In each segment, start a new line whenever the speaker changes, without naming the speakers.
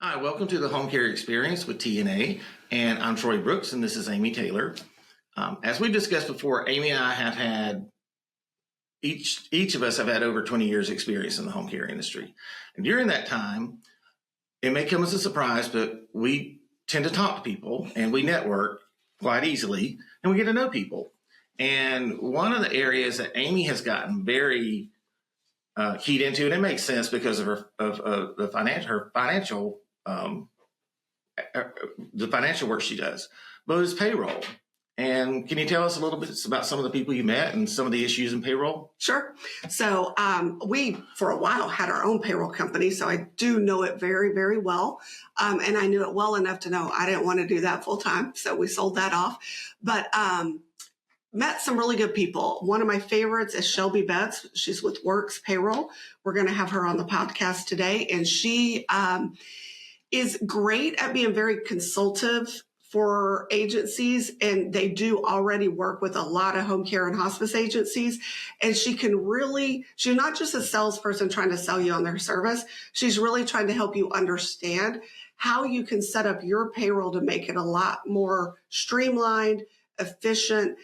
Hi, welcome to the Home Care Experience with TNA, and I'm Troy Brooks, and this is Amy Taylor. As we discussed before, Amy and I have had, each of us have had over 20 years experience in the home care industry. And during that time, it may come as a surprise, but we tend to talk to people and we network quite easily and we get to know people. And one of the areas that Amy has gotten very keyed into, and it makes sense because of the financial work she does, but it's payroll. And can you tell us a little bit about some of the people you met and some of the issues in payroll?
Sure. So we, for a while, had our own payroll company, so I do know it very, very well. And I knew it well enough to know I didn't want to do that full time, so we sold that off. But met some really good people. One of my favorites is Shelby Betts. She's with WHIRKS Payroll. We're going to have her on the podcast today, and she is great at being very consultative for agencies, and they do already work with a lot of home care and hospice agencies. And she's not just a salesperson trying to sell you on their service. She's really trying to help you understand how you can set up your payroll to make it a lot more streamlined, efficient,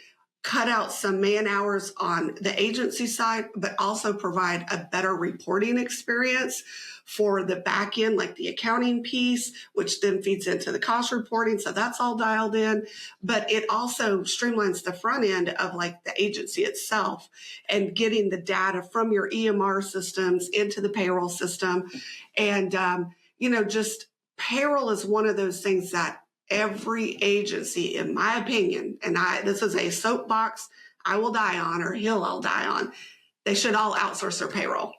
cut out some man hours on the agency side, but also provide a better reporting experience for the back end, like the accounting piece, which then feeds into the cost reporting. So that's all dialed in, but it also streamlines the front end of like the agency itself and getting the data from your EMR systems into the payroll system. And, just payroll is one of those things that every agency, in my opinion, and this is a soapbox I will die on, or I'll die on, they should all outsource their payroll.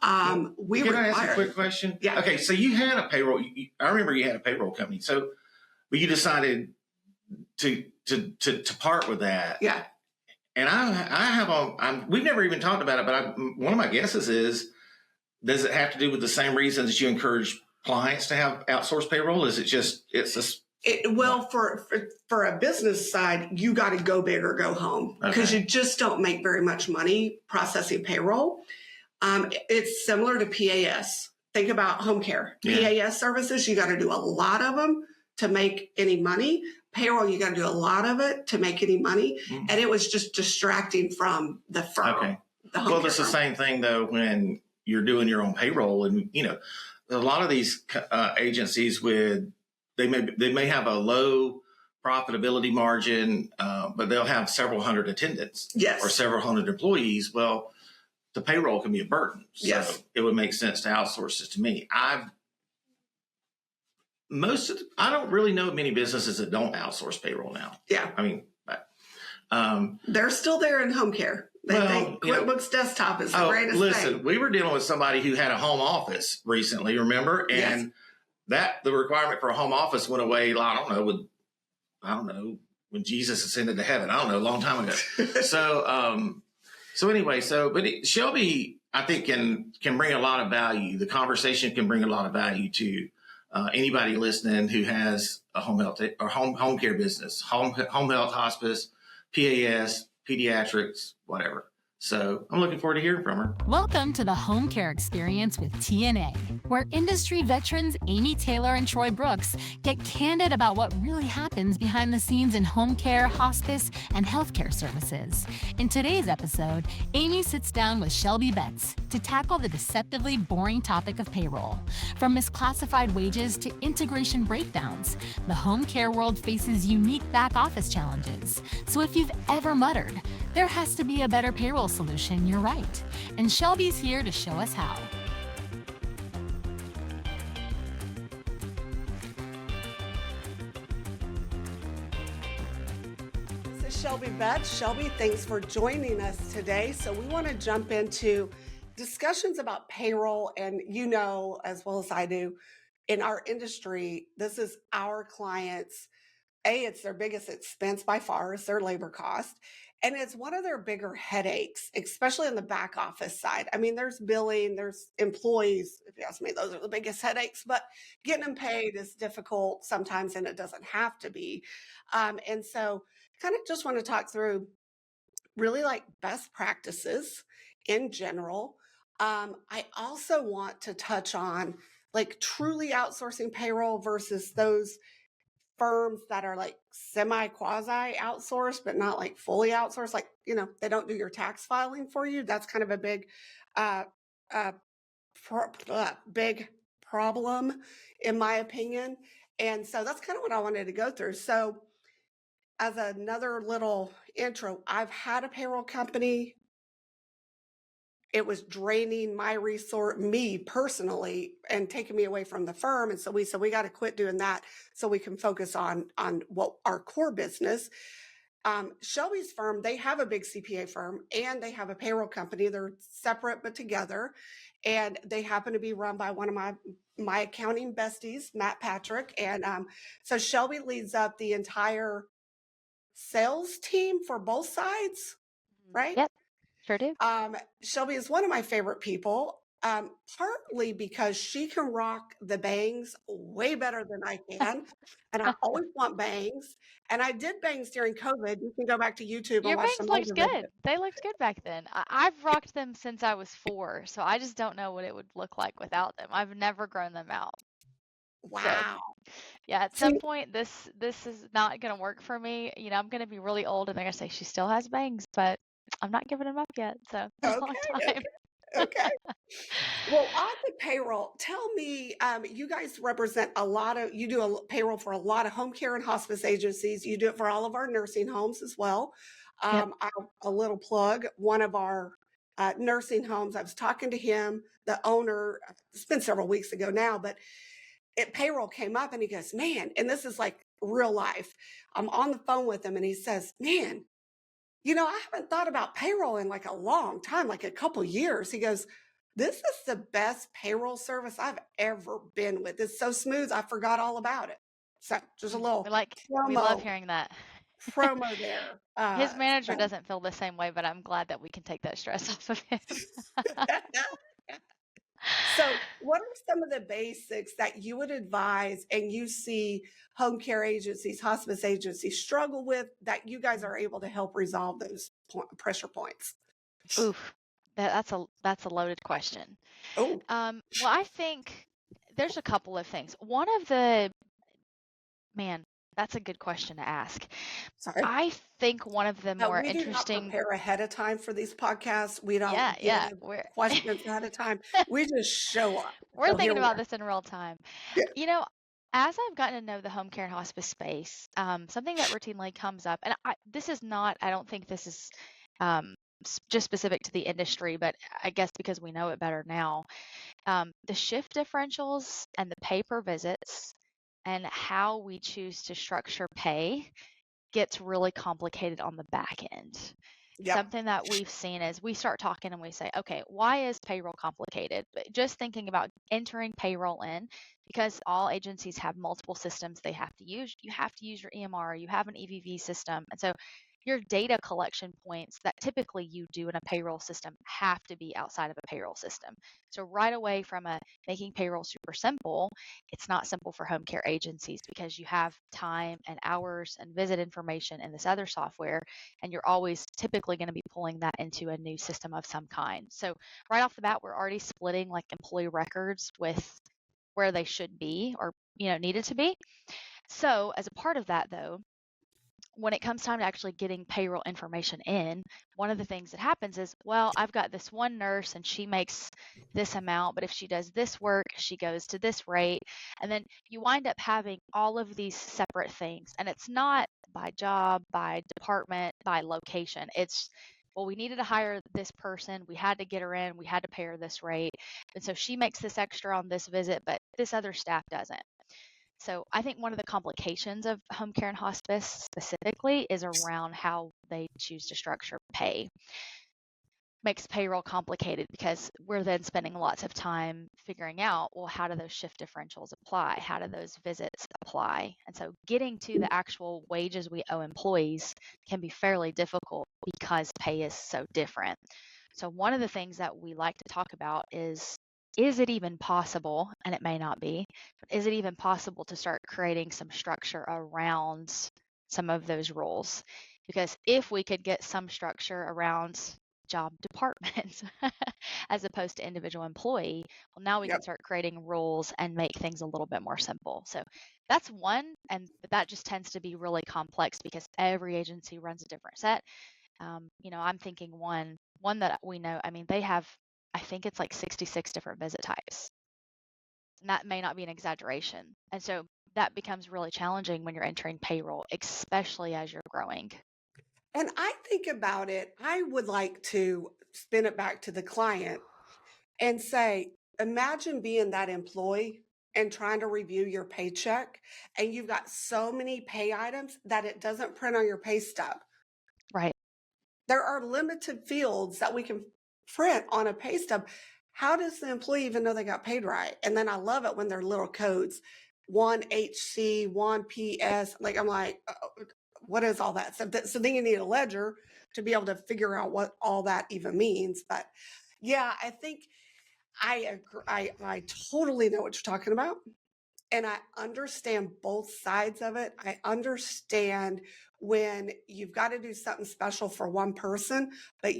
Can I ask a quick question?
Yeah.
Okay, so you had a payroll. I remember you had a payroll company. But you decided to part with that.
Yeah.
And we've never even talked about it, but one of my guesses is, does it have to do with the same reasons that you encourage clients to have outsourced payroll? Is it just
for a business side, you got to go big or go home, because you just don't make very much money processing payroll. It's similar to PAS. Think about home care. Yeah. PAS services, you got to do a lot of them to make any money. Payroll, you got to do a lot of it to make any money. Mm-hmm. And it was just distracting from the firm.
Okay. It's the same thing though when you're doing your own payroll, and a lot of these agencies they may have a low profitability margin, but they'll have several hundred attendants,
yes,
or several hundred employees. Well, the payroll can be a burden. So yes, it would make sense to outsource it to me. I don't really know many businesses that don't outsource payroll now.
Yeah.
I mean,
they're still there in home care. They think QuickBooks Desktop is the greatest thing.
Listen, we were dealing with somebody who had a home office recently, remember? And yes, the requirement for a home office went away, I don't know, when Jesus ascended to heaven. I don't know, a long time ago. But Shelby, I think, can bring a lot of value. The conversation can bring a lot of value to anybody listening who has a home health or home care business, home health, hospice, PAS, pediatrics, whatever. So I'm looking forward to hearing from her.
Welcome to the Home Care Experience with TNA, where industry veterans Amy Taylor and Troy Brooks get candid about what really happens behind the scenes in home care, hospice, and healthcare services. In today's episode, Amy sits down with Shelby Betts to tackle the deceptively boring topic of payroll. From misclassified wages to integration breakdowns, the home care world faces unique back office challenges. So if you've ever muttered, there has to be a better payroll solution, you're right. And Shelby's here to show us how.
This is Shelby Betts. Shelby, thanks for joining us today. So we want to jump into discussions about payroll. And as well as I do, in our industry, this is our clients. It's their biggest expense by far, is their labor cost. And it's one of their bigger headaches, especially on the back office side. I mean, there's billing, there's employees. If you ask me, those are the biggest headaches, but getting them paid is difficult sometimes, and it doesn't have to be. And so kind of just want to talk through really like best practices in general. I also want to touch on like truly outsourcing payroll versus those firms that are like semi quasi outsourced, but not like fully outsourced. Like, they don't do your tax filing for you. That's kind of a big, uh, uh, big problem, in my opinion. And so that's kind of what I wanted to go through. So, as another little intro, I've had a payroll company. It was draining my me personally, and taking me away from the firm. And so we said, we got to quit doing that so we can focus on what our core business. Shelby's firm, they have a big CPA firm and they have a payroll company. They're separate but together, and they happen to be run by one of my accounting besties, Matt Patrick. And so Shelby leads up the entire sales team for both sides, right?
Yep, sure do.
Shelby is one of my favorite people, partly because she can rock the bangs way better than I can. And I always want bangs. And I did bangs during COVID. You can go back to YouTube and
Your
watch
bangs
some
looked
older
good.
videos.
They looked good back then. I've rocked them since I was 4, so I just don't know what it would look like without them. I've never grown them out. So
Wow.
yeah, at
See,
some point this is not gonna work for me. I'm gonna be really old and they're gonna say she still has bangs, but I'm not giving them up yet. So a long time.
okay. Well, on the payroll, tell me, you guys represent you do a payroll for a lot of home care and hospice agencies. You do it for all of our nursing homes as well.
Yep.
A little plug, one of our nursing homes, I was talking to him, the owner, it's been several weeks ago now, but payroll came up and he goes, man, and this is like real life. I'm on the phone with him and he says, man, I haven't thought about payroll in like a long time, like a couple years. He goes, this is the best payroll service I've ever been with. It's so smooth, I forgot all about it. So just a little
We love
promo
hearing that.
promo there.
His manager doesn't feel the same way, but I'm glad that we can take that stress off of him.
So what are some of the basics that you would advise and you see home care agencies, hospice agencies struggle with, that you guys are able to help resolve those pressure points?
Oof, that's a loaded question.
Oh,
Well, I think there's a couple of things. That's a good question to ask.
sorry.
I think one of the more
We do not
interesting.
prepare ahead of time for these podcasts. We don't
Yeah,
give
we're
questions ahead of time. We just show up.
we're
So here
thinking
we
about
are.
this in real time.
Yeah.
As I've gotten to know the home care and hospice space, something that routinely comes up, and I don't think this is just specific to the industry, but I guess because we know it better now, the shift differentials and the pay per visits and how we choose to structure pay gets really complicated on the back end.
Yep.
Something that we've seen is we start talking and we say, okay, why is payroll complicated? But just thinking about entering payroll in, because all agencies have multiple systems they have to use. You have to use your EMR, you have an EVV system. And so your data collection points that typically you do in a payroll system have to be outside of a payroll system. So right away from making payroll super simple, it's not simple for home care agencies because you have time and hours and visit information in this other software, and you're always typically going to be pulling that into a new system of some kind. So right off the bat, we're already splitting like employee records with where they should be or needed to be. So as a part of that though, when it comes time to actually getting payroll information in, one of the things that happens is, well, I've got this one nurse and she makes this amount, but if she does this work, she goes to this rate. And then you wind up having all of these separate things. And it's not by job, by department, by location. It's, well, we needed to hire this person. We had to get her in. We had to pay her this rate. And so she makes this extra on this visit, but this other staff doesn't. So I think one of the complications of home care and hospice specifically is around how they choose to structure pay. Makes payroll complicated because we're then spending lots of time figuring out, well, how do those shift differentials apply? How do those visits apply? And so getting to the actual wages we owe employees can be fairly difficult because pay is so different. So one of the things that we like to talk about is it even possible, and it may not be, but is it even possible to start creating some structure around some of those roles? Because if we could get some structure around job department as opposed to individual employee. Well, now we can
Yep.
start creating rules and make things a little bit more simple. So that's one, and that just tends to be really complex because every agency runs a different set. I'm thinking one that we know, I mean, they have, I think it's like 66 different visit types. And that may not be an exaggeration. And so that becomes really challenging when you're entering payroll, especially as you're growing.
And I think about it, I would like to spin it back to the client and say, imagine being that employee and trying to review your paycheck, and you've got so many pay items that it doesn't print on your pay stub.
Right.
There are limited fields that we can print on a pay stub. How does the employee even know they got paid right? And then I love it when they're little codes, 1HC, 1PS. Like, I'm like, what is all that? So then you need a ledger to be able to figure out what all that even means. But yeah, I think I agree. I totally know what you're talking about. And I understand both sides of it. I understand when you've got to do something special for one person, but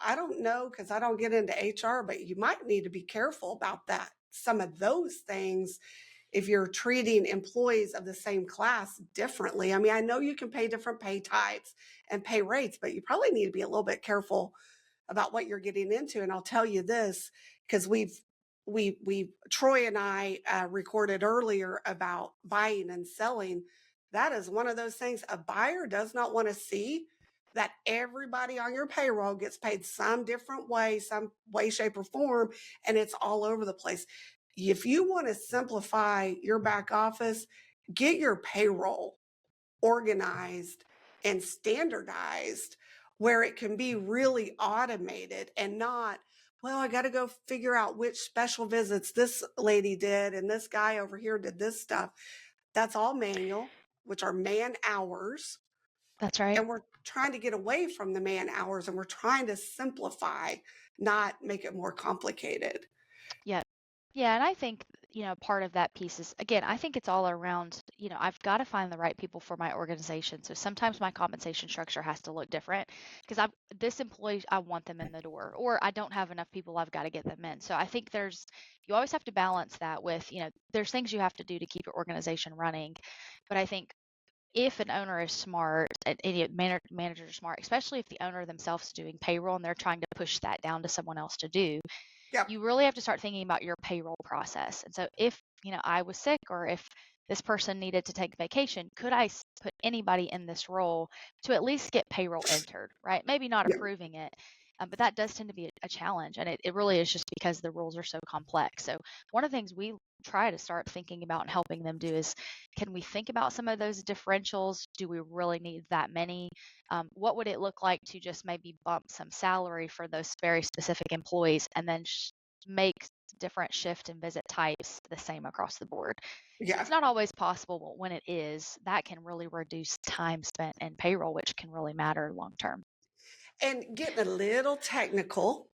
I don't know because I don't get into HR, but you might need to be careful about that. Some of those things, if you're treating employees of the same class differently. I mean, I know you can pay different pay types and pay rates, but you probably need to be a little bit careful about what you're getting into. And I'll tell you this, because Troy and I recorded earlier about buying and selling. That is one of those things a buyer does not want to see, that everybody on your payroll gets paid some different way, some way, shape, or form, and it's all over the place. If you want to simplify your back office, get your payroll organized and standardized where it can be really automated and not, well, I got to go figure out which special visits this lady did and this guy over here did this stuff. That's all manual, which are man hours.
That's right.
And we're trying to get away from the man hours, and we're trying to simplify, not make it more complicated.
Yeah. Yeah. And I think, part of that piece is, again, I think it's all around, I've got to find the right people for my organization. So sometimes my compensation structure has to look different because this employee, I want them in the door, or I don't have enough people, I've got to get them in. So I think you always have to balance that with, there's things you have to do to keep your organization running. But I think if an owner is smart and any managers are smart, especially if the owner themselves is doing payroll and they're trying to push that down to someone else to do,
Yep.
you really have to start thinking about your payroll process. And so if, I was sick, or if this person needed to take vacation, could I put anybody in this role to at least get payroll entered, right? Maybe not
Yep.
approving it, but that does tend to be a challenge. And it really is just because the rules are so complex. So one of the things we try to start thinking about and helping them do is, can we think about some of those differentials? Do we really need that many? What would it look like to just maybe bump some salary for those very specific employees and then make different shift and visit types the same across the board?
Yeah.
It's not always possible, but when it is, that can really reduce time spent in payroll, which can really matter long term.
And getting a little technical.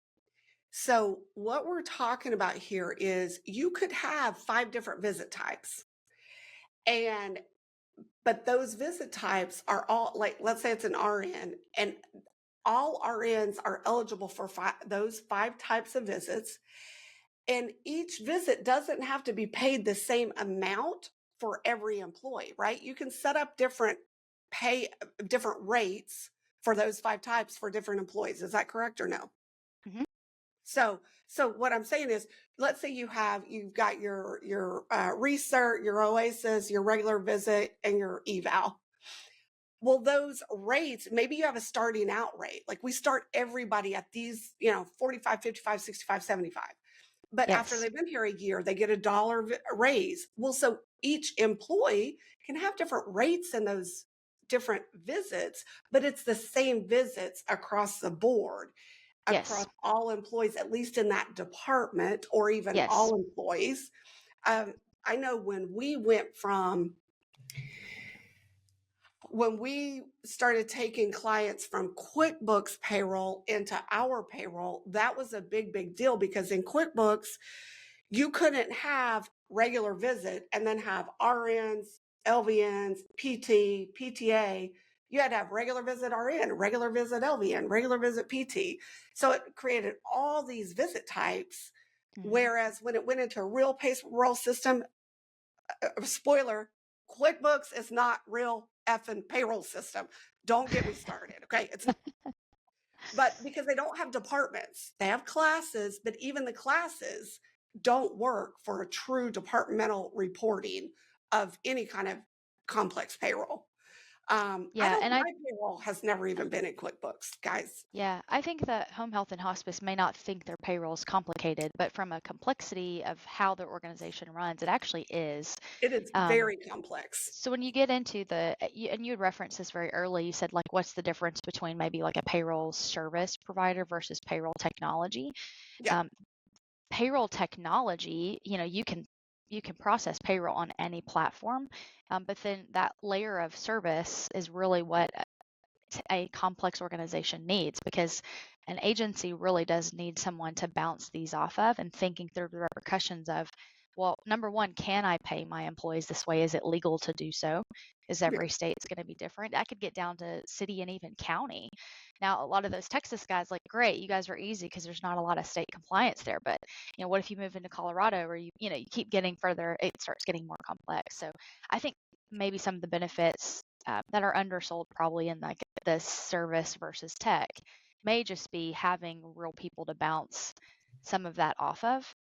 So what we're talking about here is you could have 5 different visit types. But those visit types are all, like, let's say it's an RN, and all RNs are eligible for those 5 types of visits. And each visit doesn't have to be paid the same amount for every employee, right? You can set up different rates for those 5 types for different employees. Is that correct or no?
Mhm.
So what I'm saying is, let's say you've got your recert, your OASIS, your regular visit, and your eval. Well, those rates, maybe you have a starting out rate. Like, we start everybody at these, 45, 55, 65, 75. But after
Yes.
they've been here a year, they get $1 raise. Well, so each employee can have different rates in those different visits, but it's the same visits across the board, across
Yes.
all employees, at least in that department, or even
Yes.
all employees. I know when we started taking clients from QuickBooks payroll into our payroll, that was a big, big deal, because in QuickBooks, you couldn't have regular visit and then have RNs, LVNs, PT, PTA You had to have regular visit RN, regular visit LVN, regular visit PT. So it created all these visit types.
Mhm.
Whereas when it went into a real payroll system, spoiler, QuickBooks is not real effing payroll system. Don't get me started. Okay. It's not, but because they don't have departments, they have classes, but even the classes don't work for a true departmental reporting of any kind of complex payroll.
Yeah, and
My payroll has never even been in QuickBooks, guys.
I think that home health and hospice may not think their payroll is complicated, but from a complexity of how their organization runs, it actually is.
It is very complex.
So when you get into and you had referenced this very early, you said like, what's the difference between maybe like a payroll service provider versus payroll technology?
Yeah.
Payroll technology, you can process payroll on any platform, but then that layer of service is really what a complex organization needs, because an agency really does need someone to bounce these off of and thinking through the repercussions of, well, number one, can I pay my employees this way? Is it legal to do so? Is every state's going to be different? I could get down to city and even county. Now, a lot of those Texas guys, like, great, you guys are easy because there's not a lot of state compliance there. But what if you move into Colorado, or you keep getting further, it starts getting more complex. So I think maybe some of the benefits that are undersold probably in like the service versus tech may just be having real people to bounce some of that off of.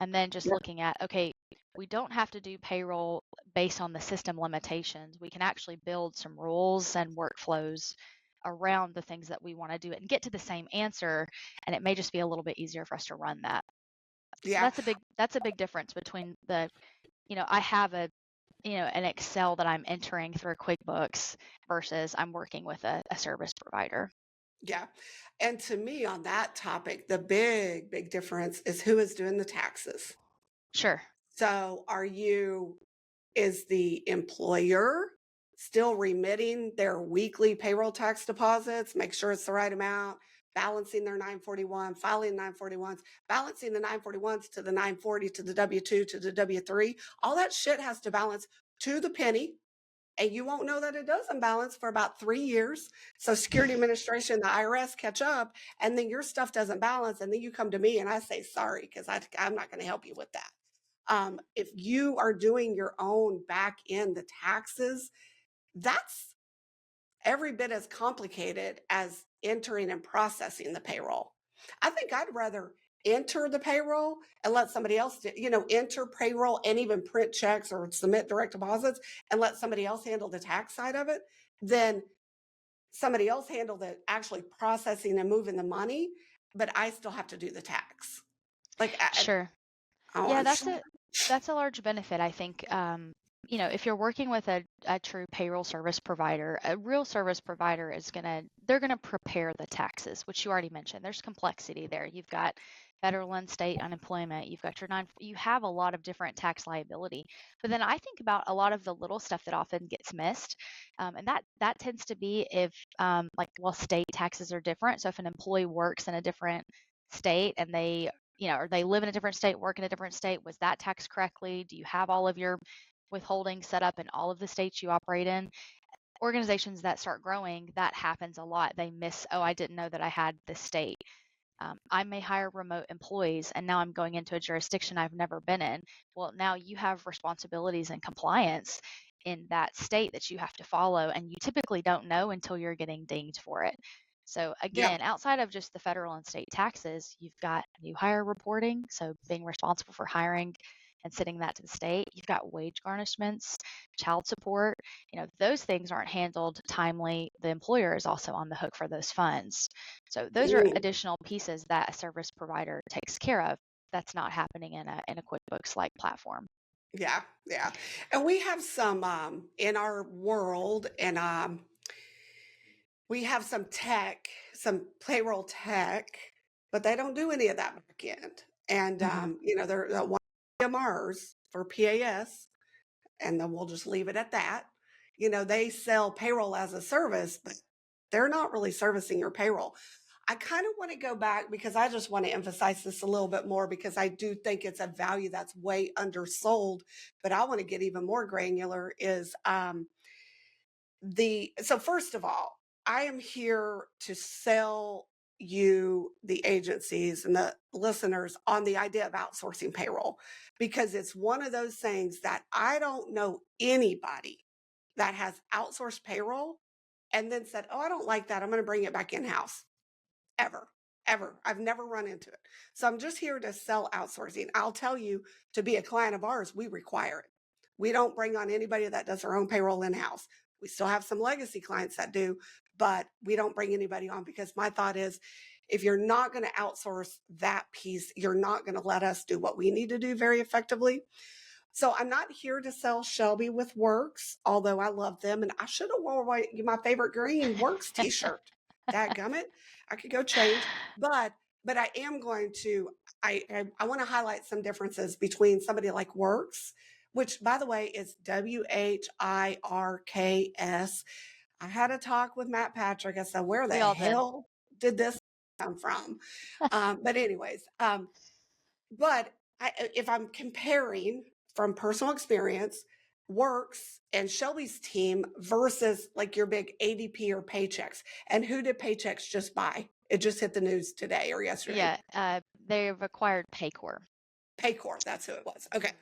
And then just looking at, okay, we don't have to do payroll based on the system limitations. We can actually build some rules and workflows around the things that we want to do and get to the same answer. And it may just be a little bit easier for us to run that. So
Yeah.
that's a big difference between I have an Excel that I'm entering through QuickBooks versus I'm working with a service provider.
Yeah. And to me, on that topic, the big, big difference is who is doing the taxes.
Sure.
So is the employer still remitting their weekly payroll tax deposits, make sure it's the right amount, balancing their 941, filing 941s, balancing the 941s to the 940, to the W-2, to the W-3. All that shit has to balance to the penny. And you won't know that it doesn't balance for about 3 years. So Security Administration, the IRS catch up, and then your stuff doesn't balance. And then you come to me and I say, sorry, because I'm not going to help you with that. If you are doing your own back end, the taxes, that's every bit as complicated as entering and processing the payroll. I think I'd rather enter the payroll and let somebody else enter payroll and even print checks or submit direct deposits and let somebody else handle the tax side of it than somebody else handle the actually processing and moving the money, but I still have to do the tax.
Sure. Yeah, that's a large benefit, I think. If you're working with a true payroll service provider, a real service provider they're gonna prepare the taxes, which you already mentioned. There's complexity there. You've got federal and state unemployment. You've got you have a lot of different tax liability. But then I think about a lot of the little stuff that often gets missed, and that tends to be if state taxes are different. So if an employee works in a different state and or they live in a different state, work in a different state, was that taxed correctly? Do you have all of your withholding set up in all of the states you operate in? Organizations that start growing, that happens a lot. They miss, oh, I didn't know that I had this state. I may hire remote employees and now I'm going into a jurisdiction I've never been in. Well, now you have responsibilities and compliance in that state that you have to follow, and you typically don't know until you're getting dinged for it. So again, outside of just the federal and state taxes, you've got new hire reporting, so being responsible for hiring and sending that to the state. You've got wage garnishments, child support. Those things aren't handled timely. The employer is also on the hook for those funds. So those are additional pieces that a service provider takes care of. That's not happening in a QuickBooks-like platform.
Yeah. And we have some in our world, and we have some tech, some payroll tech, but they don't do any of that back end. And they're EMRs for PAS, and then we'll just leave it at that. They sell payroll as a service, but they're not really servicing your payroll. I kind of want to go back because I just want to emphasize this a little bit more, because I do think it's a value that's way undersold, but I want to get even more granular is So first of all, I am here to sell you, the agencies and the listeners, on the idea of outsourcing payroll, because it's one of those things that I don't know anybody that has outsourced payroll and then said, oh, I don't like that, I'm going to bring it back in-house. Ever. I've never run into it. So I'm just here to sell outsourcing. I'll tell you, to be a client of ours, we require it. We don't bring on anybody that does their own payroll in-house. We still have some legacy clients that do, but we don't bring anybody on, because my thought is, if you're not going to outsource that piece, you're not going to let us do what we need to do very effectively. So I'm not here to sell Shelby with WHIRKS, although I love them. And I should have worn my favorite green WHIRKS t-shirt. Dadgummit, I could go change. But I am going to, I want to highlight some differences between somebody like WHIRKS, which, by the way, is WHIRKS. I had a talk with Matt Patrick. I said, where the
We all did.
hell did this come from? But anyways, but if I'm comparing from personal experience, WHIRKS and Shelby's team versus like your big ADP or Paychecks. And who did Paychecks just buy? It just hit the news today or yesterday.
Yeah, they've acquired Paycor.
Paycor, that's who it was. Okay.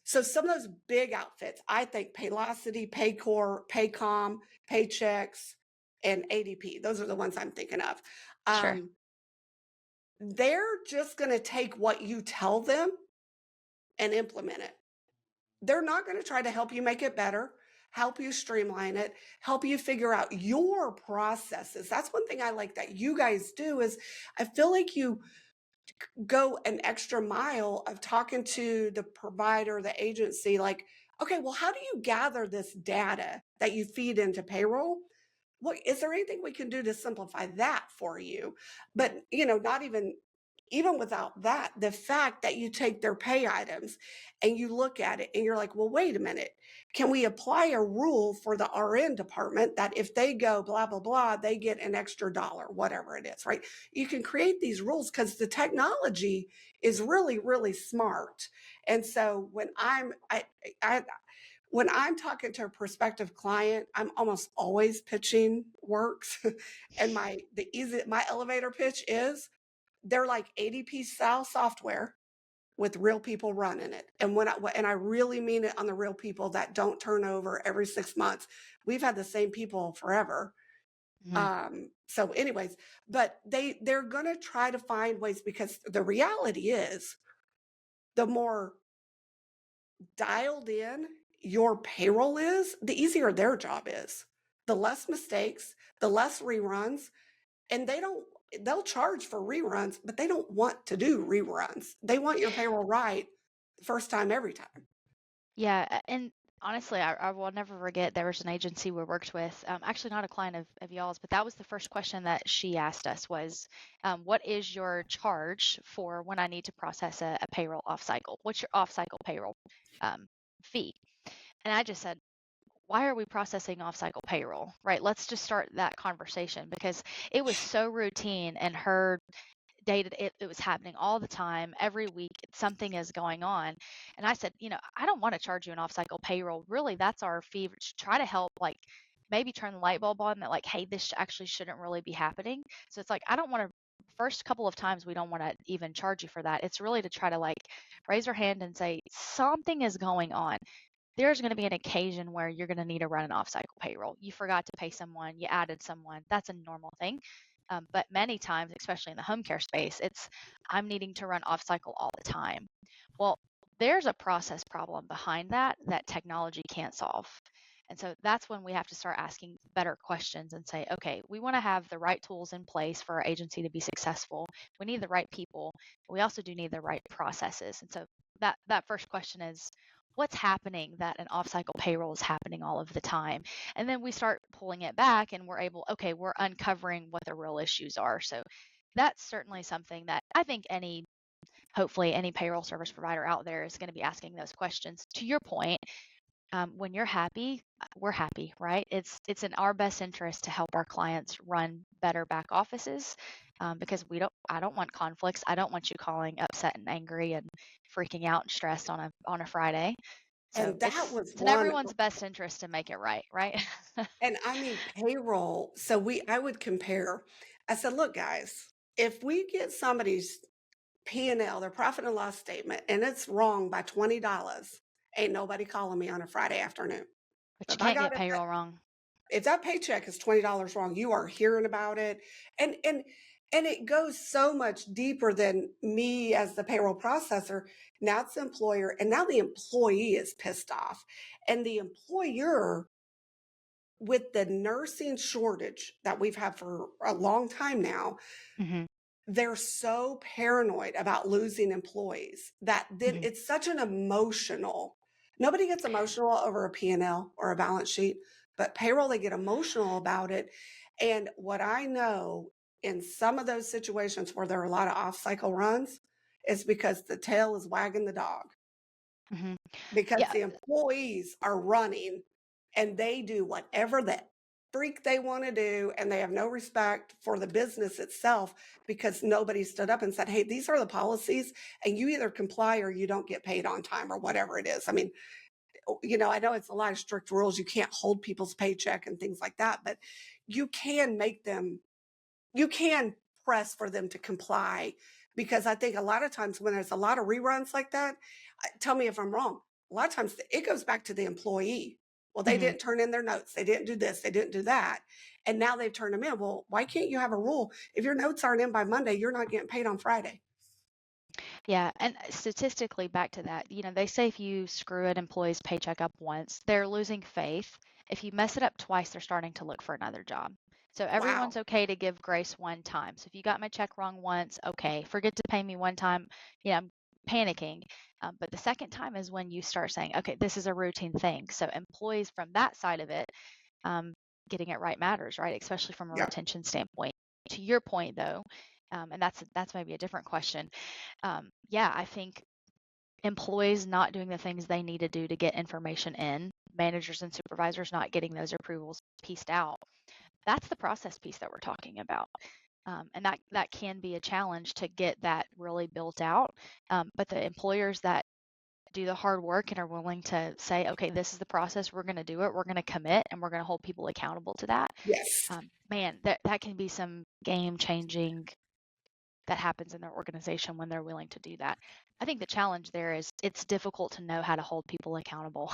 So some of those big outfits, I think Paylocity, Paycor, Paycom, Paychecks, and ADP, those are the ones I'm thinking of.
Sure.
They're just going to take what you tell them and implement it. They're not going to try to help you make it better, help you streamline it, help you figure out your processes. That's one thing I like that you guys do, is I feel like you go an extra mile of talking to the provider, the agency, like, okay, well, how do you gather this data that you feed into payroll? What is there anything we can do to simplify that for you? But not even without that, the fact that you take their pay items and you look at it and you're like, well, wait a minute, can we apply a rule for the RN department that if they go blah, blah, blah, they get an extra dollar, whatever it is, right? You can create these rules because the technology is really, really smart. And so when when I'm talking to a prospective client, I'm almost always pitching WHIRKS. And my elevator pitch is, they're like ADP style software with real people running it. And I really mean it on the real people that don't turn over every 6 months. We've had the same people forever. So anyways, but they're going to try to find ways, because the reality is, the more dialed in your payroll is, the easier their job is. The less mistakes, the less reruns, and they'll charge for reruns, but they don't want to do reruns. They want your payroll right the first time, every time.
Yeah, and honestly, I will never forget, there was an agency we worked with, actually not a client of y'all's, but that was the first question that she asked us was, what is your charge for when I need to process a payroll off cycle? What's your off cycle payroll fee? And I just said, why are we processing off cycle payroll, right? Let's just start that conversation, because it was so routine, and her data, it was happening all the time, every week something is going on. And I said, I don't want to charge you an off cycle payroll. Really, that's our fee to try to help, like, maybe turn the light bulb on that, like, hey, this actually shouldn't really be happening. So it's like, I don't want to, first couple of times, we don't want to even charge you for that. It's really to try to, like, raise our hand and say something is going on. There's going to be an occasion where you're going to need to run an off cycle payroll. You forgot to pay someone, you added someone. That's a normal thing. But many times, especially in the home care space, I'm needing to run off cycle all the time. Well, there's a process problem behind that technology can't solve. And so that's when we have to start asking better questions and say, okay, we want to have the right tools in place for our agency to be successful. We need the right people. We also do need the right processes. And so that first question is, what's happening that an off-cycle payroll is happening all of the time? And then we start pulling it back, and we're uncovering what the real issues are. So that's certainly something that I think hopefully any payroll service provider out there is going to be asking those questions. To your point, when you're happy, we're happy, right? It's in our best interest to help our clients run better back offices, because I don't want conflicts. I don't want you calling upset and angry and freaking out and stressed on a Friday. So
And that was
it's in
one,
everyone's best interest to make it right, right?
and I mean payroll. So I would compare. I said, look, guys, if we get somebody's P&L, their profit and loss statement, and it's wrong by $20, ain't nobody calling me on a Friday afternoon.
But you
If I
can't
got
get
it,
payroll wrong.
if that paycheck is $20 wrong, you are hearing about it. And it goes so much deeper than me as the payroll processor. Now it's the employer, and now the employee is pissed off. And the employer, with the nursing shortage that we've had for a long time now,
Hmm.
they're so paranoid about losing employees that then
Hmm.
it's such an emotional, nobody gets emotional over a P&L or a balance sheet, but payroll, they get emotional about it. And what I know in some of those situations where there are a lot of off-cycle runs is because the tail is wagging the dog,
Hmm.
because
Yeah.
the employees are running and they do whatever the freak they want to do, and they have no respect for the business itself because nobody stood up and said, hey, these are the policies, and you either comply or you don't get paid on time, or whatever it is. I mean, I know it's a lot of strict rules. You can't hold people's paycheck and things like that, but you can make them, you can press for them to comply, because I think a lot of times when there's a lot of reruns like that, tell me if I'm wrong, a lot of times it goes back to the employee. Well, they
Hmm.
didn't turn in their notes. They didn't do this. They didn't do that. And now they've turned them in. Well, why can't you have a rule? If your notes aren't in by Monday, you're not getting paid on Friday.
Yeah, and statistically, back to that, they say if you screw an employee's paycheck up once, they're losing faith. If you mess it up twice, they're starting to look for another job. So
Wow.
everyone's okay to give grace one time. So if you got my check wrong once, okay, forget to pay me one time, I'm panicking. But the second time is when you start saying, okay, this is a routine thing. So employees from that side of it, um, getting it right matters, right? Especially from a
Yeah.
retention standpoint. To your point, though, and that's maybe a different question. Yeah, I think employees not doing the things they need to do to get information in, managers and supervisors not getting those approvals pieced out. That's the process piece that we're talking about. And that can be a challenge to get that really built out. But the employers that do the hard work and are willing to say, okay, this is the process, we're going to do it, we're going to commit, and we're going to hold people accountable to that.
Yes.
Man, that can be some game changing that happens in their organization when they're willing to do that. I think the challenge there is it's difficult to know how to hold people accountable.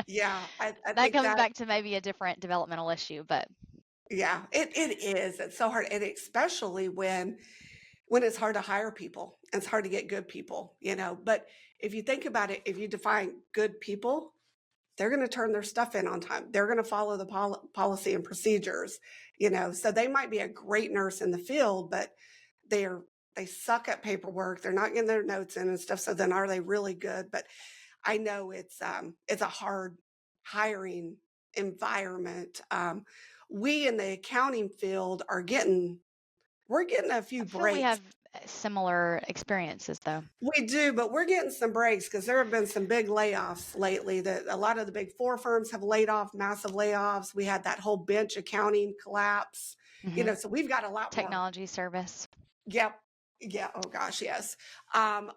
Yeah. I
That
think
comes
that,
back to maybe a different developmental issue, but
yeah, it is. It's so hard. And especially when it's hard to hire people, it's hard to get good people, but if you think about it, if you define good people, they're going to turn their stuff in on time. They're going to follow the policy and procedures, so they might be a great nurse in the field, but they suck at paperwork. They're not getting their notes in and stuff. So then are they really good? But I know it's a hard hiring environment. We in the accounting field we're getting a few
I feel we
breaks.
have similar experiences though.
We do, but we're getting some breaks because there have been some big layoffs lately. That a lot of the big four firms have laid off, massive layoffs. We had that whole bench accounting collapse,
Hmm.
so we've got a lot more.
Technology service.
Yep. Yeah. Oh gosh, yes.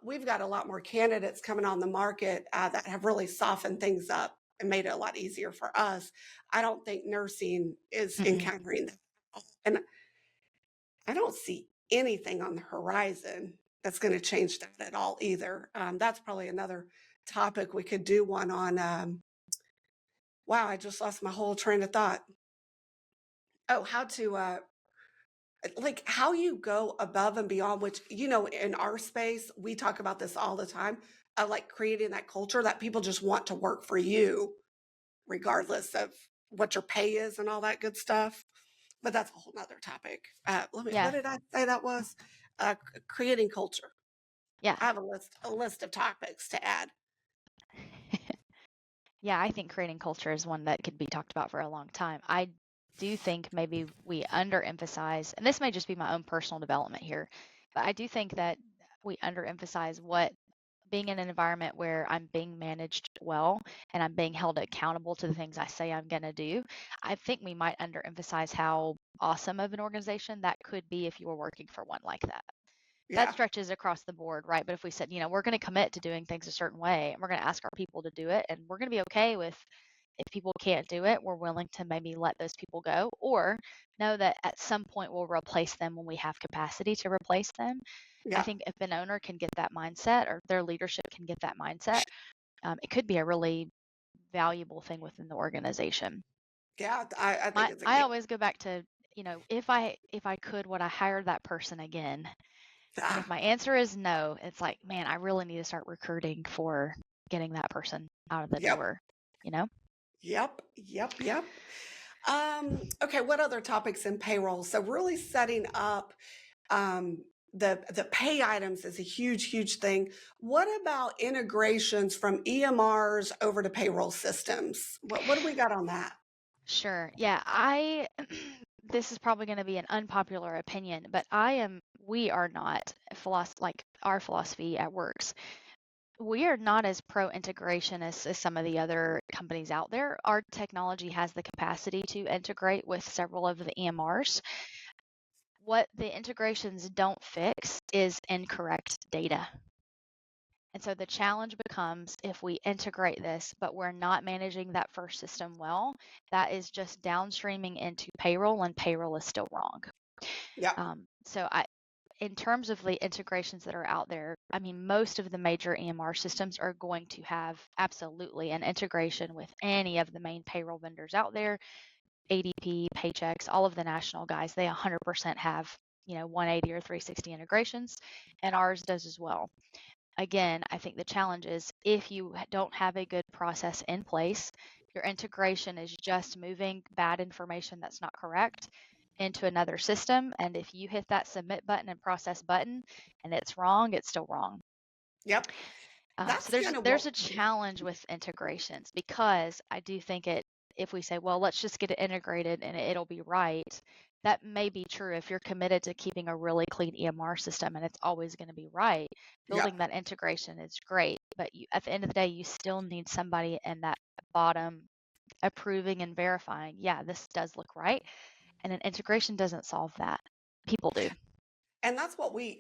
We've got a lot more candidates coming on the market that have really softened things up and made it a lot easier for us. I don't think nursing is
Mm-mm.
encountering that, and I don't see anything on the horizon that's going to change that at all either. That's probably another topic we could do one on. Wow, I just lost my whole train of thought. Oh, how to like how you go above and beyond, which in our space we talk about this all the time, like creating that culture that people just want to work for you regardless of what your pay is and all that good stuff. But that's a whole nother topic. What
Yeah.
did I say that was? Creating culture.
Yeah.
I have a list of topics to add.
Yeah, I think creating culture is one that could be talked about for a long time. I do think maybe we underemphasize, and this may just be my own personal development here, but I do think that we underemphasize what being in an environment where I'm being managed well and I'm being held accountable to the things I say I'm going to do. I think we might underemphasize how awesome of an organization that could be if you were working for one like that. That
Yeah.
stretches across the board, right? But if we said, we're going to commit to doing things a certain way and we're going to ask our people to do it, and we're going to be okay with if people can't do it, we're willing to maybe let those people go or know that at some point we'll replace them when we have capacity to replace them. I
Yeah.
think if an owner can get that mindset or their leadership can get that mindset, it could be a really valuable thing within the organization.
Yeah. I think
My
it's a
I
game.
always go back to, if I could, would I hire that person again? And if
Ah,
my answer is no, it's like, man, I really need to start recruiting for getting that person out of the
yep.
door, you know?
Yep. Yep. Yep. Okay. What other topics in payroll? So really setting up um, the pay items is a huge thing. What about integrations from EMRs over to payroll systems? What do we got on that?
Sure. Yeah, this is probably going to be an unpopular opinion, but we are not like our philosophy at Works. We are not as pro integration as some of the other companies out there. Our technology has the capacity to integrate with several of the EMRs. What the integrations don't fix is incorrect data. And so the challenge becomes if we integrate this, but we're not managing that first system well, that is just downstreaming into payroll, and payroll is still wrong.
Yeah.
In terms of the integrations that are out there, I mean, most of the major EMR systems are going to have absolutely an integration with any of the main payroll vendors out there. ADP, Paychex, all of the national guys, they 100% have 180 or 360 integrations, and ours does as well. Again, I think the challenge is if you don't have a good process in place, your integration is just moving bad information that's not correct into another system. And if you hit that submit button and process button and it's wrong, it's still wrong.
Yep.
So
That's
there's
kind of
there's
what.
a challenge with integrations because I do think if we say, well, let's just get it integrated and it'll be right, that may be true if you're committed to keeping a really clean EMR system and it's always going to be right. Building
Yep.
that integration is great, but at the end of the day, you still need somebody in that bottom approving and verifying, yeah, this does look right. And an integration doesn't solve that. People do.
And that's what we've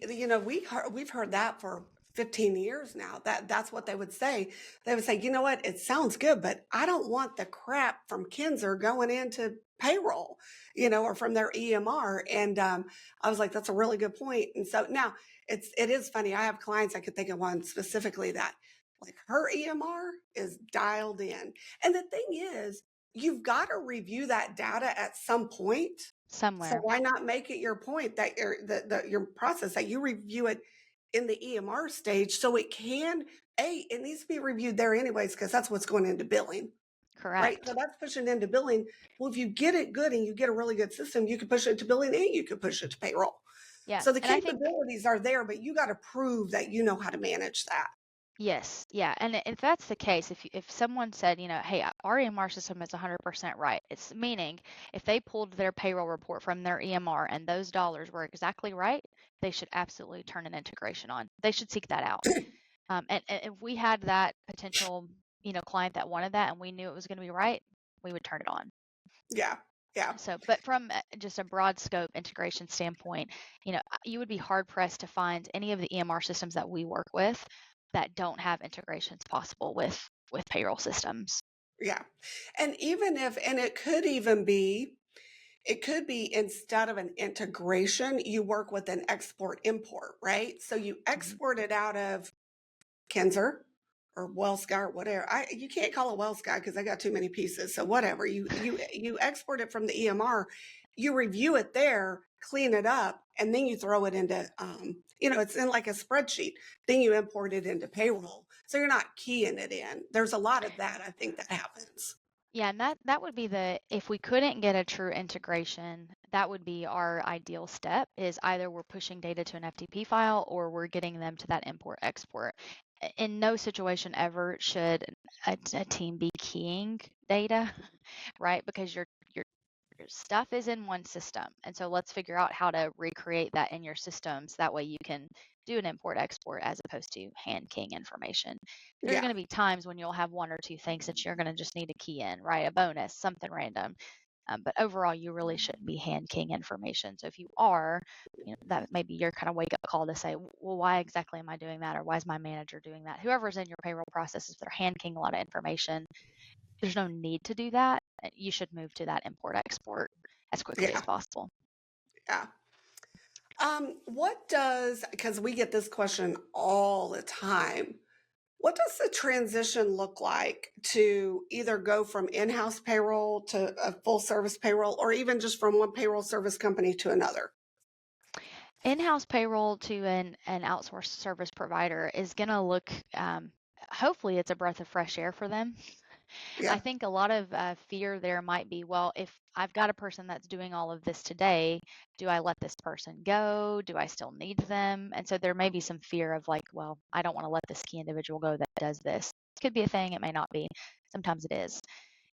heard that for 15 years now. That's what they would say. They would say, you know what, it sounds good, but I don't want the crap from Kinzer going into payroll, or from their EMR. And I was like, that's a really good point. And so now it is funny. I have clients, I could think of one specifically that like her EMR is dialed in. And the thing is, you've got to review that data at some point, so
Somewhere.
why not make it your point that your process that you review it in the EMR stage so it needs to be reviewed there anyways because that's what's going into billing, right? So
Correct.
that's pushing into billing. Well, if you get it good and you get a really good system, you can push it to billing and you can push it to payroll.
Yeah.
So the
And I think
capabilities are there, but you got to prove that you know how to manage that.
yes, yeah, and if that's the case, if someone said, hey, our EMR system is 100% right, it's meaning if they pulled their payroll report from their EMR and those dollars were exactly right, they should absolutely turn an integration on. They should seek that out. And if we had that potential, client that wanted that and we knew it was going to be right, we would turn it on.
Yeah. Yeah.
So, but from just a broad scope integration standpoint, you would be hard pressed to find any of the EMR systems that we work with that don't have integrations possible with payroll systems.
Yeah. And it could be instead of an integration, you work with an export import, right? So you
Mhm.
export it out of Kinzer or WellSky or whatever. You can't call it WellSky because I got too many pieces. So whatever. You export it from the EMR, you review it there, clean it up, and then you throw it into it's in like a spreadsheet. Then you import it into payroll. So you're not keying it in. There's a lot of that I think that happens.
Yeah, and that would be if we couldn't get a true integration, that would be our ideal step is either we're pushing data to an FTP file or we're getting them to that import export. In no situation ever should a team be keying data, right? Because your stuff is in one system. And so let's figure out how to recreate that in your systems. That way you can do an import export as opposed to hand keying information. There's
Yeah.
going to be times when you'll have one or two things that you're going to just need to key in, right? A bonus, something random. But overall, you really shouldn't be hand keying information. So if you are, that may be your kind of wake up call to say, well, why exactly am I doing that? Or why is my manager doing that? Whoever's in your payroll process, if they're hand keying a lot of information, there's no need to do that. You should move to that import export as quickly as
Yeah.
possible.
Yeah. Because we get this question all the time, what does the transition look like to either go from in-house payroll to a full service payroll, or even just from one payroll service company to another?
In-house payroll to an outsourced service provider is going to look, hopefully it's a breath of fresh air for them.
Yeah.
I think a lot of fear there might be, well, if I've got a person that's doing all of this today, do I let this person go? Do I still need them? And so there may be some fear of like, well, I don't want to let this key individual go that does this. It could be a thing, it may not be. Sometimes it is.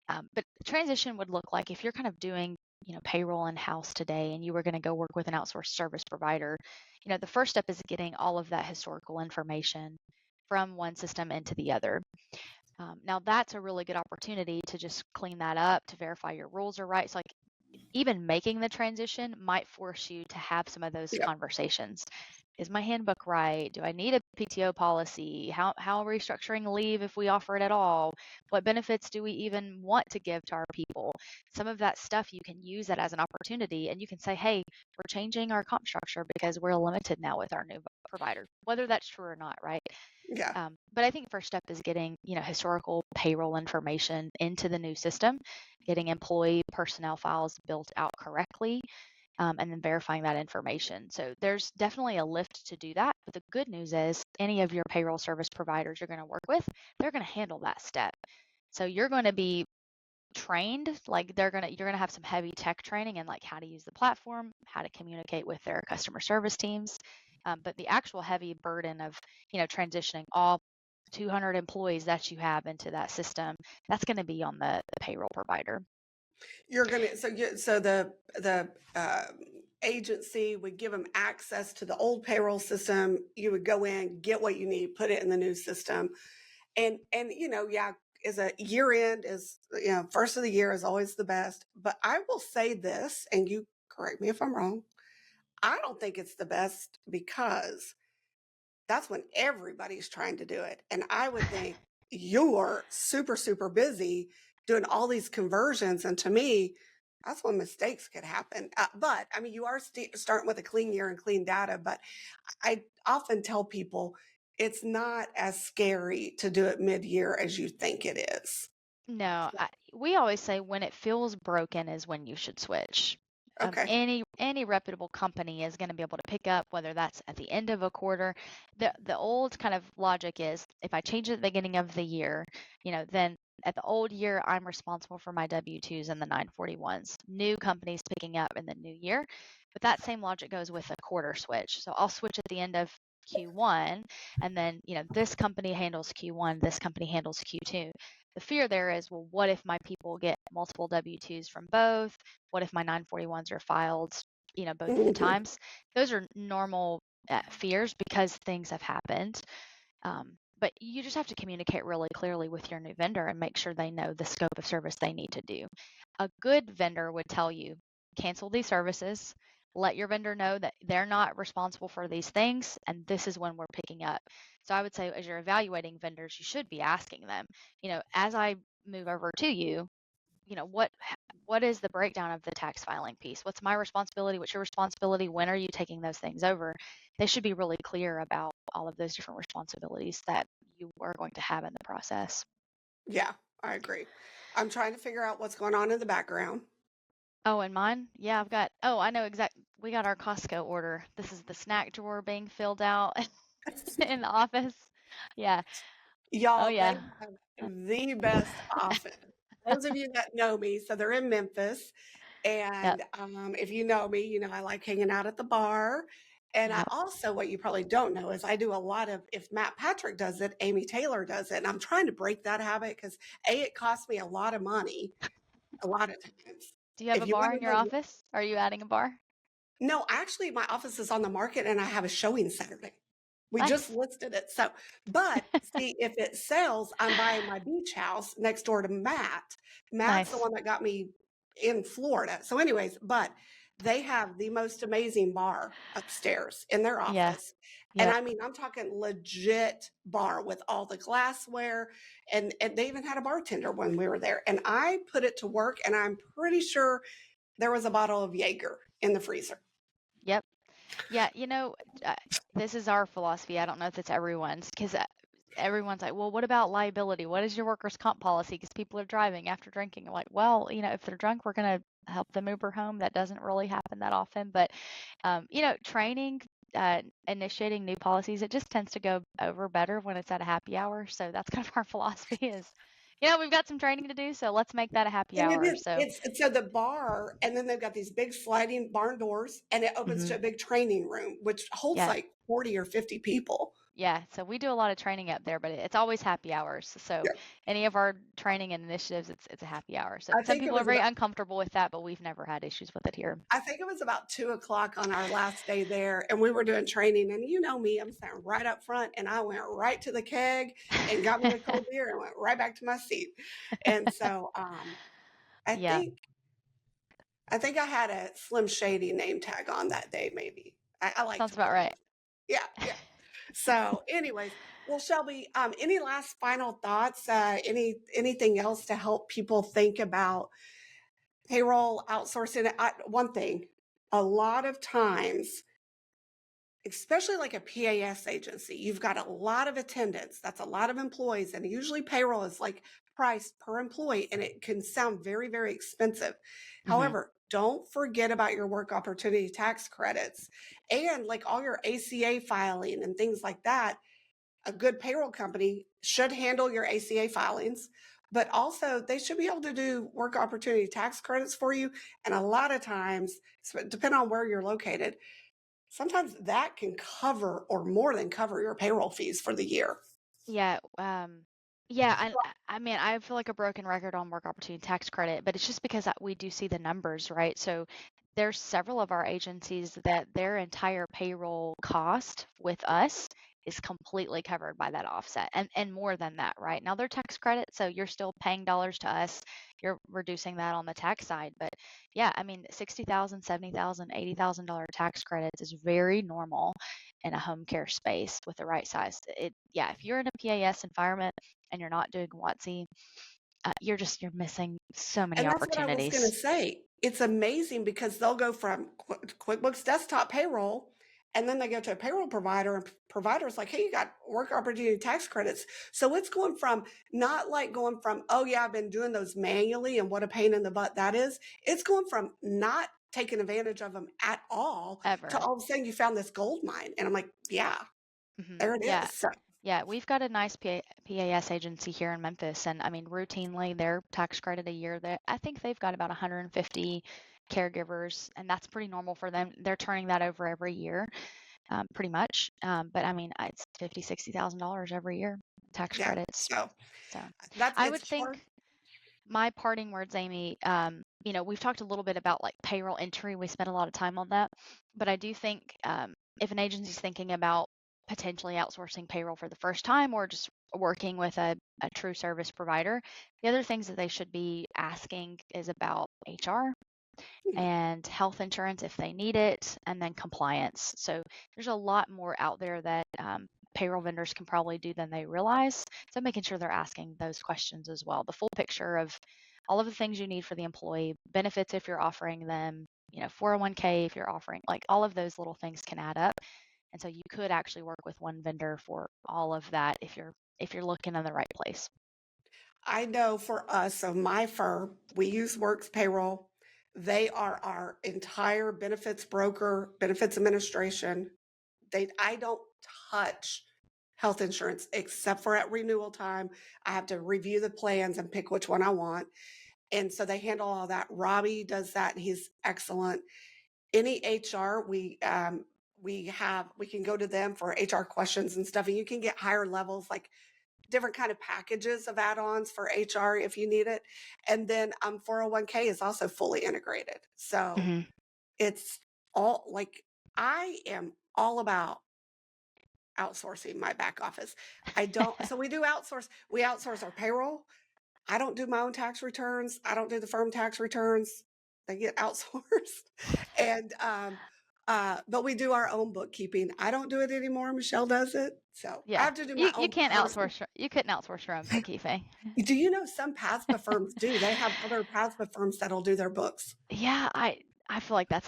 But transition would look like if you're kind of doing, payroll in-house today and you were going to go work with an outsourced service provider, the first step is getting all of that historical information from one system into the other. Now that's a really good opportunity to just clean that up, to verify your rules are right. So like even making the transition might force you to have some of those
Yeah.
conversations. Is my handbook right? Do I need a PTO policy? How are we structuring leave if we offer it at all? What benefits do we even want to give to our people? Some of that stuff you can use that as an opportunity, and you can say, hey, we're changing our comp structure because we're limited now with our new provider, whether that's true or not, right?
Yeah.
But I think first step is getting, historical payroll information into the new system, getting employee personnel files built out correctly, and then verifying that information. So there's definitely a lift to do that. But the good news is any of your payroll service providers you're going to work with, they're going to handle that step. So you're going to be trained, like you're going to have some heavy tech training and like how to use the platform, how to communicate with their customer service teams. But the actual heavy burden of, transitioning all 200 employees that you have into that system, that's going to be on the payroll provider.
You're gonna so the agency would give them access to the old payroll system. You would go in, get what you need, put it in the new system, and yeah, is a year end is first of the year is always the best. But I will say this, and you correct me if I'm wrong. I don't think it's the best because that's when everybody's trying to do it, and I would think you're super super busy doing all these conversions, and to me that's when mistakes could happen. But I mean, you are starting with a clean year and clean data, but I often tell people it's not as scary to do it mid-year as you think it is.
No, we always say when it feels broken is when you should switch.
Okay.
Any reputable company is going to be able to pick up whether that's at the end of a quarter. The old kind of logic is if I change it at the beginning of the year, then at the old year I'm responsible for my W-2s and the 941s. New companies picking up in the new year, but that same logic goes with a quarter switch. So I'll switch at the end of Q1, and then this company handles Q1, this company handles Q2. The fear there is, well, what if my people get multiple W-2s from both? What if my 941s are filed, both at the
Mhm.
times? Those are normal fears because things have happened. But you just have to communicate really clearly with your new vendor and make sure they know the scope of service they need to do. A good vendor would tell you, cancel these services, let your vendor know that they're not responsible for these things, and this is when we're picking up. So I would say as you're evaluating vendors, you should be asking them, as I move over to you, what is the breakdown of the tax filing piece? What's my responsibility? What's your responsibility? When are you taking those things over? They should be really clear about all of those different responsibilities that you are going to have in the process.
Yeah, I agree. I'm trying to figure out what's going on in the background.
Oh, and mine? Yeah, I know exactly. We got our Costco order. This is the snack drawer being filled out in the office. Yeah. Oh,
Y'all, they
yeah.
have the best office. Those of you that know me, so they're in Memphis.
Yep.
And if you know me, I like hanging out at the bar. And I
Yep.
also, what you probably don't know is I do a lot of, if Matt Patrick does it, Amy Taylor does it. And I'm trying to break that habit because it costs me a lot of money, a lot of times.
Do you have
If
a
you
bar
want
in
to
your
know,
office? Are you adding a bar?
no, actually, my office is on the market and I have a showing Saturday. We just
Nice.
listed it. So, but see, if it sells, I'm buying my beach house next door to Matt. Matt's the
Nice.
one that got me in Florida. So anyways, but they have the most amazing bar upstairs in their
Yeah.
office. And
Yep.
I mean, I'm talking legit bar with all the glassware, and they even had a bartender when we were there. And I put it to work, and I'm pretty sure there was a bottle of Jaeger in the freezer.
Yep. Yeah. This is our philosophy. I don't know if it's everyone's, because everyone's like, well, what about liability? What is your workers' comp policy? Because people are driving after drinking. I'm like, well, if they're drunk, we're going to help them Uber home. That doesn't really happen that often. But, training, initiating new policies, it just tends to go over better when it's at a happy hour. So that's kind of our philosophy is, we've got some training to do, so let's make that a happy
And it
hour.
is,
So,
so the bar, and then they've got these big sliding barn doors, and it opens
mhm,
to a big training room, which holds
yeah.
like 40 or 50 people.
Yeah, so we do a lot of training up there, but it's always happy hours. So
Yeah.
any of our training and initiatives, it's a happy hour. So
I
some
think it
people are
was
very
about
uncomfortable with that, but we've never had issues with it here.
I think it was about 2 o'clock on our last day there, and we were doing training. And you know me, I'm standing right up front, and I went right to the keg and got me a cold beer and went right back to my seat. And so I
Yeah,
think I think I had a Slim Shady name tag on that day, maybe. I like
sounds
to
about
believe.
right.
Yeah, yeah. So, anyways, well, Shelby, any last final thoughts? Anything else to help people think about payroll outsourcing? One thing, a lot of times, especially like a PAS agency, you've got a lot of attendance. That's a lot of employees, and usually payroll is like priced per employee, and it can sound very, very expensive.
Hmm.
However, don't forget about your work opportunity tax credits and like all your ACA filing and things like that. A good payroll company should handle your ACA filings, but also they should be able to do work opportunity tax credits for you. And a lot of times, depending on where you're located, sometimes that can cover or more than cover your payroll fees for the year.
Yeah, yeah, and I mean, I feel like a broken record on work opportunity tax credit, but it's just because we do see the numbers, right? So there's several of our agencies that their entire payroll cost with us is completely covered by that offset and more than that, right? Now they're tax credit, so you're still paying dollars to us. You're reducing that on the tax side, but yeah, I mean, 60,000, 70,000, $80,000 tax credits is very normal in a home care space with the right size. Yeah, if you're in a PAS environment and you're not doing WOTC, you're missing so many
And that's what I was going to
opportunities.
say. It's amazing because they'll go from QuickBooks Desktop payroll, and then they go to a payroll provider, and provider's like, hey, you got work opportunity tax credits. So it's going from not like going from, oh, yeah, I've been doing those manually and what a pain in the butt that is. It's going from not taking advantage of them at all to
Ever.
all of a sudden you found this gold mine. And I'm like, yeah, there it
Yeah.
is. So
Yeah, we've got a nice PAS agency here in Memphis, and I mean, routinely their tax credit a year, that I think they've got about 150 caregivers, and that's pretty normal for them. They're turning that over every year, pretty much. But I mean, it's $50,000, $60,000 every year tax
yeah,
credits.
so
So
that's
I
it's
would
hard.
think my parting words, Amy, we've talked a little bit about like payroll entry. We spent a lot of time on that, but I do think if an agency's thinking about potentially outsourcing payroll for the first time or just working with a true service provider, the other things that they should be asking is about HR and health insurance if they need it, and then compliance. So there's a lot more out there that payroll vendors can probably do than they realize. So making sure they're asking those questions as well. The full picture of all of the things you need for the employee, benefits if you're offering them, 401k if you're offering, like all of those little things can add up. And so you could actually work with one vendor for all of that if you're looking in the right place.
I know for us, so my firm, we use Works Payroll. They are our entire benefits broker, benefits administration. I don't touch health insurance except for at renewal time. I have to review the plans and pick which one I want. And so they handle all that. Robbie does that, and he's excellent. Any HR, we can go to them for HR questions and stuff, and you can get higher levels, like different kind of packages of add-ons for HR if you need it. And then 401k is also fully integrated. So
Hmm.
it's all like I am all about outsourcing my back office. I don't, so we outsource our payroll. I don't do my own tax returns. I don't do the firm tax returns. They get outsourced. And but we do our own bookkeeping. I don't do it anymore. Michelle does it. So I
Yeah.
have to do my
You
own
can't
personal.
outsource you couldn't outsource your own bookkeeping.
Do you know some PASPA firms do? They have other PASPA firms that'll do their books.
Yeah, I feel like that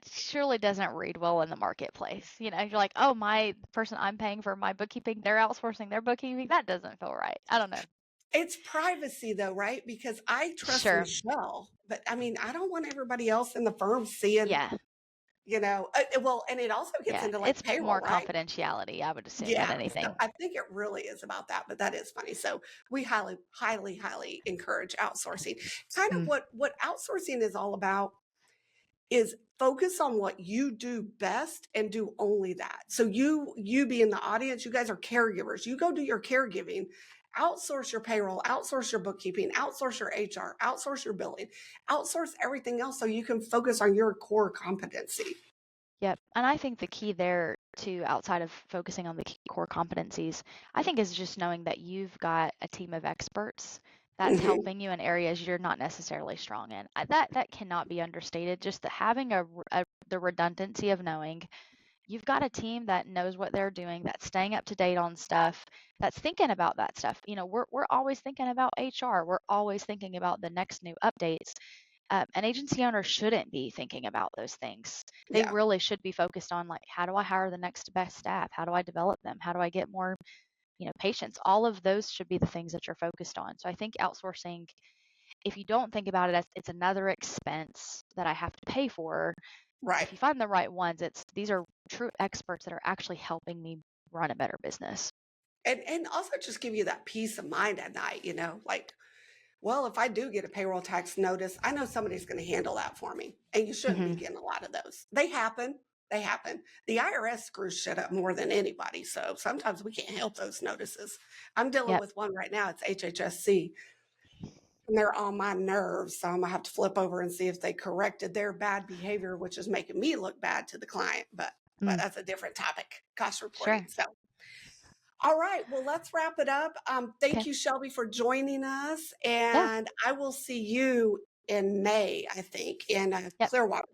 surely doesn't read well in the marketplace. You're like, oh, my person I'm paying for my bookkeeping, they're outsourcing their bookkeeping. That doesn't feel right. I don't know.
It's privacy though, right? Because I trust
Sure.
Michelle, but I mean, I don't want everybody else in the firm seeing,
Yeah.
well, and it also gets
Yeah.
into like
It's
payroll,
more
right?
confidentiality, I would assume, than
Yeah.
anything.
So I think it really is about that, but that is funny. So we highly, highly, highly encourage outsourcing. Kind of what outsourcing is all about is focus on what you do best and do only that. So you be in the audience, you guys are caregivers. You go do your caregiving, outsource your payroll, outsource your bookkeeping, outsource your HR, outsource your billing, outsource everything else so you can focus on your core competency.
Yep. And I think the key there too, outside of focusing on the core competencies, I think is just knowing that you've got a team of experts that's helping you in areas you're not necessarily strong in. That cannot be understated. Just that having the redundancy of knowing you've got a team that knows what they're doing, that's staying up to date on stuff, that's thinking about that stuff. We're always thinking about HR. We're always thinking about the next new updates. An agency owner shouldn't be thinking about those things. They
Yeah.
really should be focused on, like, how do I hire the next best staff? How do I develop them? How do I get more, patients? All of those should be the things that you're focused on. So I think outsourcing, if you don't think about it as it's another expense that I have to pay for,
Right.
if you find the right ones, these are true experts that are actually helping me run a better business.
And also just give you that peace of mind at night, like, well, if I do get a payroll tax notice, I know somebody's going to handle that for me. And you shouldn't be getting a lot of those. They happen. They happen. The IRS screws shit up more than anybody. So sometimes we can't help those notices. I'm dealing
Yep.
with one right now. It's HHSC. And they're on my nerves. So I'm going to have to flip over and see if they corrected their bad behavior, which is making me look bad to the client. But that's a different topic, cost reporting.
Sure.
So. All right. Well, let's wrap it up. Thank
Okay.
you, Shelby, for joining us. And I will see you in May, I think, in Clearwater.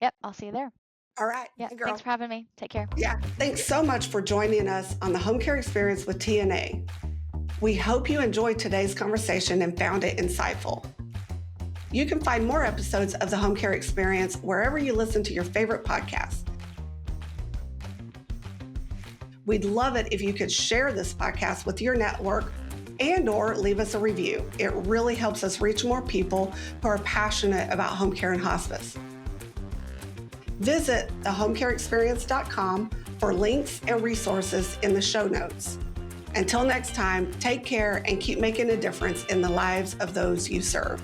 Yep. I'll see you there.
All right.
Yeah.
Hey, girl.
Thanks for having me. Take care.
Yeah. Thanks so much for joining us on the Home Care Experience with TNA. We hope you enjoyed today's conversation and found it insightful. You can find more episodes of the Home Care Experience wherever you listen to your favorite podcasts. We'd love it if you could share this podcast with your network and/or leave us a review. It really helps us reach more people who are passionate about home care and hospice. Visit thehomecareexperience.com for links and resources in the show notes. Until next time, take care and keep making a difference in the lives of those you serve.